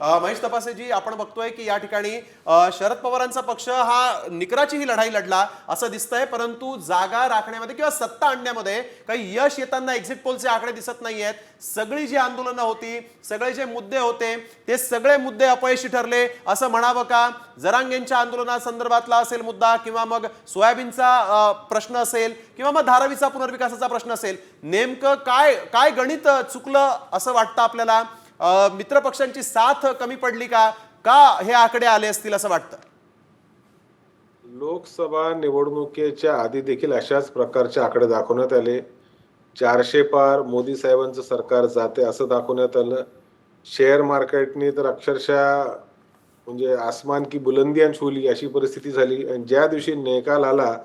महेश तपासेजी, आपण बघतोय की या ठिकाणी शरद पवारांचा पक्ष हा निकराची ही लढाई लढला असं दिसतंय, परंतु जागा राखण्यामध्ये किंवा सत्ता आणण्यामध्ये काही यश येताना एक्झिट पोलचे आकडे दिसत नाहीयेत. सगळी जी आंदोलनं होती, सगळे जे मुद्दे होते, ते सगळे मुद्दे अपयशी ठरले असं म्हणावं का? जरांगेंच्या आंदोलनासंदर्भातला असेल मुद्दा, किंवा मग सोयाबीनचा प्रश्न असेल, किंवा मग धारावीचा पुनर्विकासाचा प्रश्न असेल, नेमकं काय काय गणित चुकलं असं वाटतं आपल्याला? मित्रपक्षांची साथ कमी पडली का का हे आकडे आले असतील असं वाटतं? लोकसभा निवडणुकीच्या आधी देखील अशाच प्रकारचे आकडे दाखवण्यात आले. 400 पार मोदी साहेबांचं सरकार जाते असं दाखवण्यात आलं. शेअर मार्केटने तर अक्षरशः म्हणजे आसमान की बुलंदियां छुली अशी परिस्थिती झाली. आणि ज्या दिवशी निकाल आला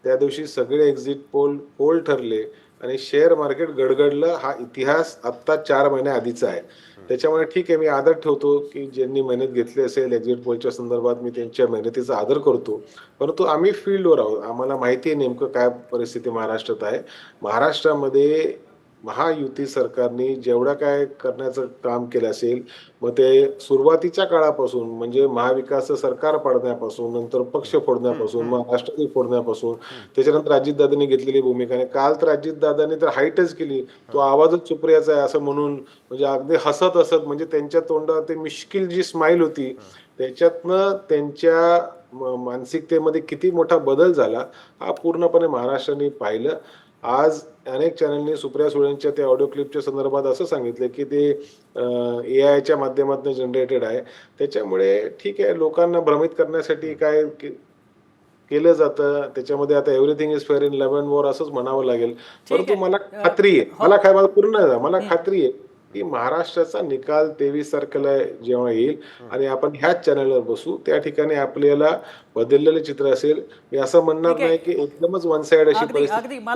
त्या दिवशी सगळे एक्झिट पोल ठरले आणि शेअर मार्केट गडगडलं. हा इतिहास आत्ता 4 महिन्या आधीचा आहे. त्याच्यामुळे ठीक आहे, मी आदर ठेवतो की ज्यांनी मेहनत घेतली असेल एक्झिट पोलच्या संदर्भात, मी त्यांच्या मेहनतीचा आदर करतो. परंतु आम्ही फील्डवर आहोत, आम्हाला माहिती आहे नेमकं काय परिस्थिती महाराष्ट्रात आहे. महाराष्ट्रामध्ये महायुती सरकारने जेवढं काय करण्याचं काम केलं असेल, मग ते सुरुवातीच्या काळापासून म्हणजे महाविकास सरकार पाडण्यापासून, नंतर पक्ष फोडण्यापासून, मग राष्ट्रपती फोडण्यापासून, त्याच्यानंतर अजितदादांनी घेतलेली भूमिका आहे. काल तर अजितदादांनी तर हाईटच केली, तो आवाजच सुप्रियाचा आहे असं म्हणून, म्हणजे अगदी हसत हसत, म्हणजे त्यांच्या तोंडावर ते मिश्किल जी स्माईल होती त्याच्यातनं त्यांच्या मानसिकतेमध्ये किती मोठा बदल झाला हा पूर्णपणे महाराष्ट्राने पाहिलं. आज अनेक चॅनलनी सुप्रिया सुळेंच्या त्या ऑडिओ क्लिपच्या संदर्भात असं सांगितलं की ते AI च्या माध्यमातून जनरेटेड आहे. त्याच्यामुळे ठीक आहे, लोकांना भ्रमित करण्यासाठी काय केलं जातं. त्याच्यामध्ये आता everything is fair in love and war असंच म्हणावं लागेल. परंतु मला खात्री आहे, मला काय, मला पूर्ण आहे, मला खात्री आहे की महाराष्ट्राचा निकाल 23 तारखेला जेव्हा येईल आणि आपण ह्याच चॅनलवर बसू, त्या ठिकाणी आपल्याला बदललेलं चित्र असेल. मी असं म्हणणार नाही की एकदमच वन साइड अशी अगदी परिस्थिती अगदी मला